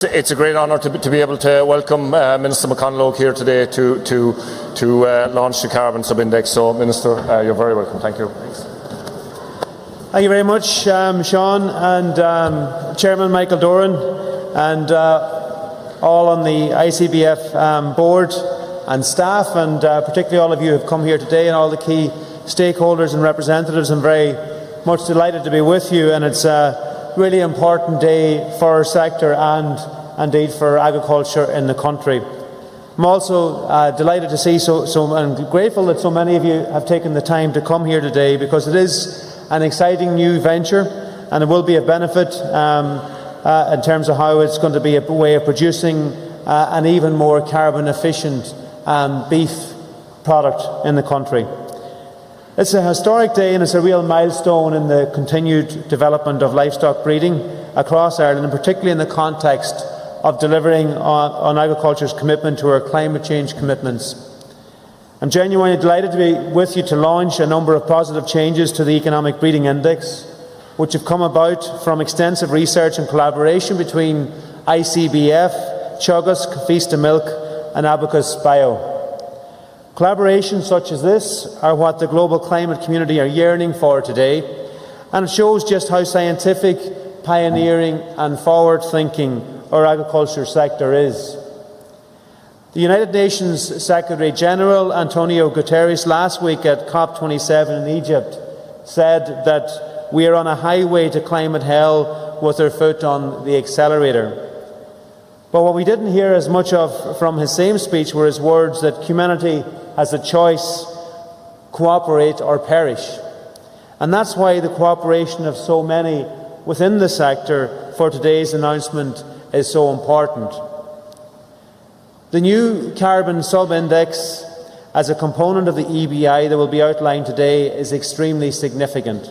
It's a great honour to be able to welcome Minister McConalogue here today to launch the carbon sub-index. So, Minister, you're very welcome. Thank you. Thanks. Thank you very much, Sean, and Chairman Michael Doran, and all on the ICBF board and staff, and particularly all of you who have come here today, and all the key stakeholders and representatives. I'm very much delighted to be with you, and it's a really important day for our sector and indeed for agriculture in the country. I'm also delighted to see and grateful that so many of you have taken the time to come here today, because it is an exciting new venture, and it will be a benefit in terms of how it's going to be a way of producing an even more carbon efficient beef product in the country. It's a historic day, and it's a real milestone in the continued development of livestock breeding across Ireland, and particularly in the context of delivering on agriculture's commitment to our climate change commitments. I'm genuinely delighted to be with you to launch a number of positive changes to the Economic Breeding Index, which have come about from extensive research and collaboration between ICBF, Teagasc, Feast of Milk and Abacus Bio. Collaborations such as this are what the global climate community are yearning for today, and it shows just how scientific, pioneering and forward-thinking our agriculture sector is. The United Nations Secretary-General Antonio Guterres last week at COP27 in Egypt said that we are on a highway to climate hell with our foot on the accelerator. But what we didn't hear as much of from his same speech were his words that humanity has a choice: cooperate or perish. And that's why the cooperation of so many within the sector for today's announcement is so important. The new carbon sub-index as a component of the EBI that will be outlined today is extremely significant.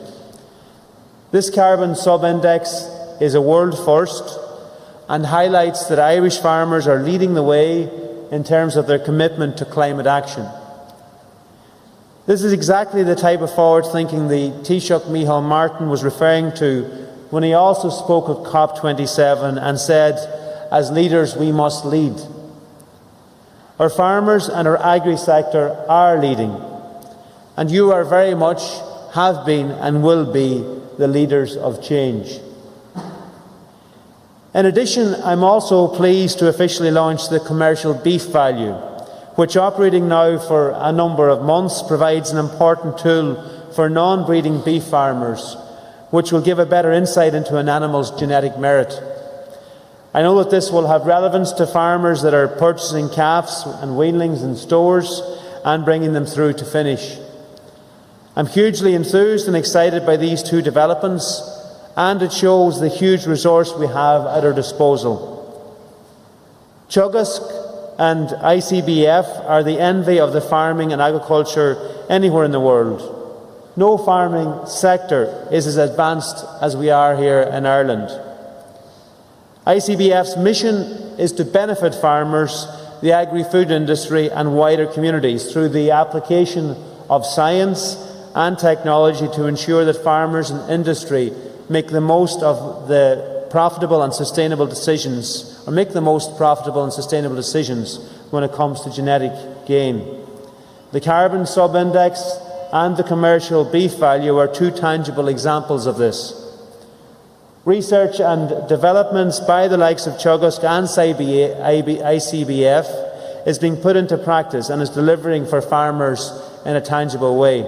This carbon sub-index is a world first and highlights that Irish farmers are leading the way in terms of their commitment to climate action. This is exactly the type of forward thinking the Taoiseach Micheál Martin was referring to when he also spoke at COP27 and said, "As leaders we must lead." Our farmers and our agri-sector are leading, and you are very much, have been and will be the leaders of change. In addition, I'm also pleased to officially launch the commercial beef value, which, operating now for a number of months, provides an important tool for non-breeding beef farmers, which will give a better insight into an animal's genetic merit. I know that this will have relevance to farmers that are purchasing calves and weanlings in stores and bringing them through to finish. I'm hugely enthused and excited by these two developments, and it shows the huge resource we have at our disposal. Teagasc and ICBF are the envy of the farming and agriculture anywhere in the world. No farming sector is as advanced as we are here in Ireland. ICBF's mission is to benefit farmers, the agri-food industry and wider communities through the application of science and technology to ensure that farmers and industry make the most of the profitable and sustainable decisions, or make the most profitable and sustainable decisions when it comes to genetic gain. The carbon sub-index and the commercial beef value are two tangible examples of this. Research and developments by the likes of Teagasc and ICBF is being put into practice and is delivering for farmers in a tangible way.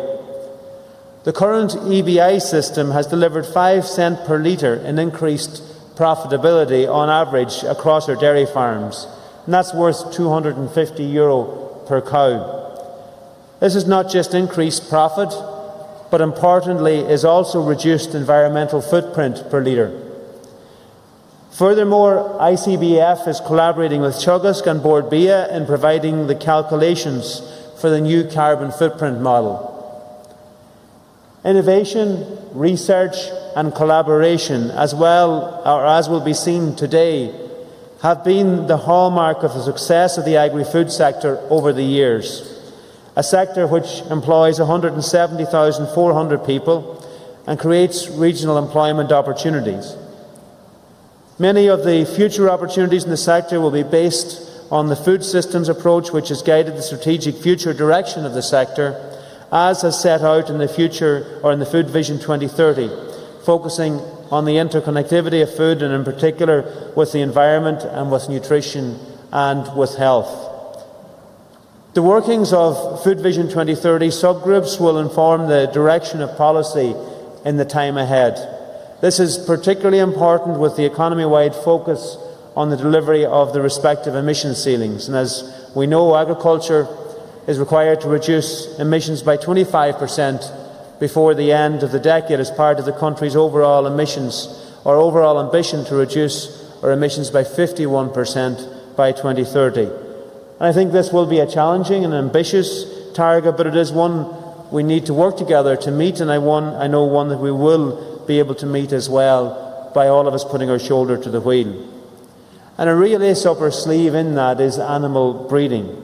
The current EBI system has delivered 5 cents per litre in increased profitability on average across our dairy farms, and that's worth €250 per cow. This is not just increased profit, but importantly is also reduced environmental footprint per litre. Furthermore, ICBF is collaborating with Teagasc and Bord Bia in providing the calculations for the new carbon footprint model. Innovation, research and collaboration, as will be seen today, have been the hallmark of the success of the agri-food sector over the years, a sector which employs 170,400 people and creates regional employment opportunities. Many of the future opportunities in the sector will be based on the food systems approach, which has guided the strategic future direction of the sector, as has set out in the Food Vision 2030, focusing on the interconnectivity of food, and in particular with the environment and with nutrition and with health. The workings of Food Vision 2030 subgroups will inform the direction of policy in the time ahead. This is particularly important with the economy-wide focus on the delivery of the respective emission ceilings. And as we know, agriculture is required to reduce emissions by 25% before the end of the decade as part of the country's overall emissions, or overall ambition to reduce our emissions by 51% by 2030. And I think this will be a challenging and ambitious target, but it is one we need to work together to meet, and I know one that we will be able to meet as well by all of us putting our shoulder to the wheel. And a real ace up our sleeve in that is animal breeding.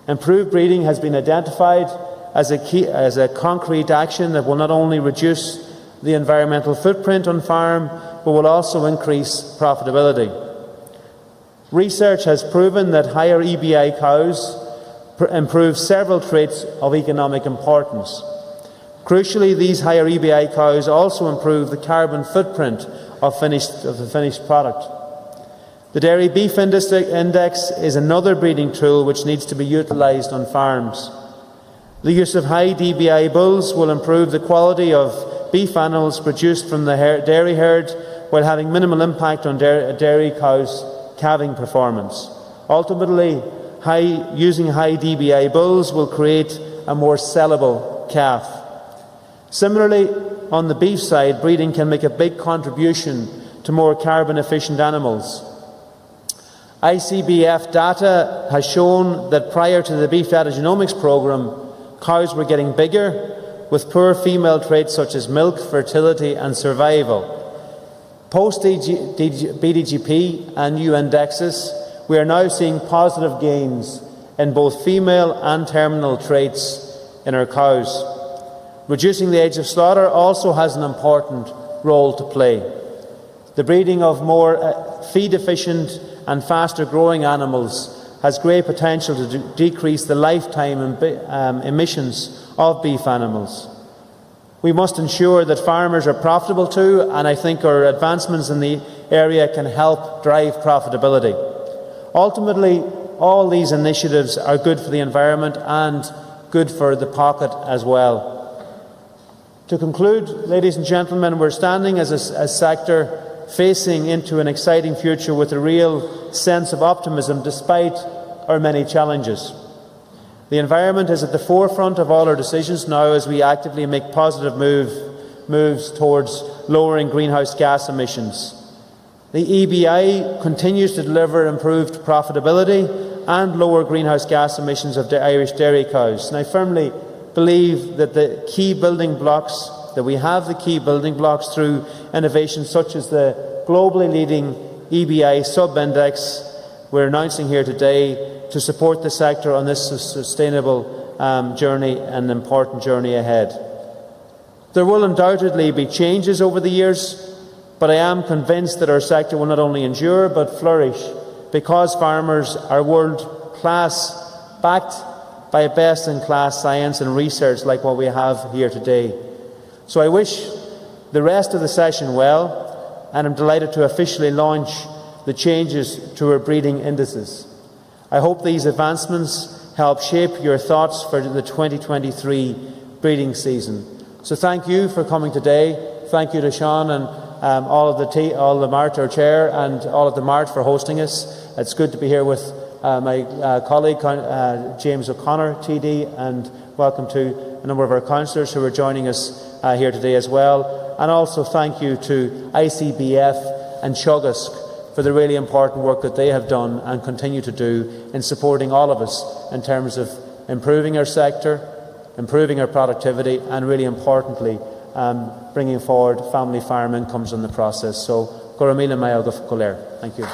Improved breeding has been identified as a concrete action that will not only reduce the environmental footprint on farm, but will also increase profitability. Research has proven that higher EBI cows improve several traits of economic importance. Crucially, these higher EBI cows also improve the carbon footprint of the finished product. The Dairy Beef Index is another breeding tool which needs to be utilised on farms. The use of high DBI bulls will improve the quality of beef animals produced from the dairy herd, while having minimal impact on dairy cows' calving performance. Ultimately, using high DBI bulls will create a more sellable calf. Similarly, on the beef side, breeding can make a big contribution to more carbon-efficient animals. ICBF data has shown that prior to the Beef Data Genomics programme, cows were getting bigger, with poor female traits such as milk, fertility and survival. Post-BDGP and new indexes, we are now seeing positive gains in both female and terminal traits in our cows. Reducing the age of slaughter also has an important role to play. The breeding of more feed-efficient and faster-growing animals has great potential to decrease the lifetime emissions of beef animals. We must ensure that farmers are profitable too, and I think our advancements in the area can help drive profitability. Ultimately, all these initiatives are good for the environment and good for the pocket as well. To conclude, ladies and gentlemen, we're standing as a sector facing into an exciting future with a real sense of optimism despite our many challenges. The environment is at the forefront of all our decisions now as we actively make positive moves towards lowering greenhouse gas emissions. The EBI continues to deliver improved profitability and lower greenhouse gas emissions of the Irish dairy cows. And I firmly believe that the key building blocks through innovations such as the globally leading EBI sub-index we're announcing here today to support the sector on this sustainable journey, an important journey ahead. There will undoubtedly be changes over the years, but I am convinced that our sector will not only endure but flourish because farmers are world-class, backed by best-in-class science and research like what we have here today. So I wish the rest of the session well, and I'm delighted to officially launch the changes to our breeding indices. I hope these advancements help shape your thoughts for the 2023 breeding season. So thank you for coming today. Thank you to Sean and all of the Mart, our chair, and all of the Mart for hosting us. It's good to be here with my colleague James O'Connor, TD, and welcome to a number of our councillors who are joining us here today as well. And also thank you to ICBF and Teagasc for the really important work that they have done and continue to do in supporting all of us in terms of improving our sector, improving our productivity, and really importantly, bringing forward family farm incomes in the process. So, Corrin. Thank you.